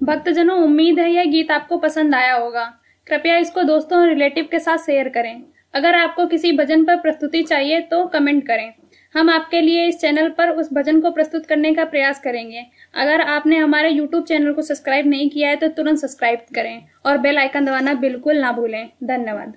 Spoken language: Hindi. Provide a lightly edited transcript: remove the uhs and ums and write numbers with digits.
भक्तजनों, उम्मीद है यह गीत आपको पसंद आया होगा। कृपया इसको दोस्तों और रिलेटिव के साथ शेयर करें। अगर आपको किसी भजन पर प्रस्तुति चाहिए तो कमेंट करें। हम आपके लिए इस चैनल पर उस भजन को प्रस्तुत करने का प्रयास करेंगे। अगर आपने हमारे YouTube चैनल को सब्सक्राइब नहीं किया है तो तुरंत सब्सक्राइब करें और बेल आइकन दबाना बिल्कुल ना भूलें। धन्यवाद।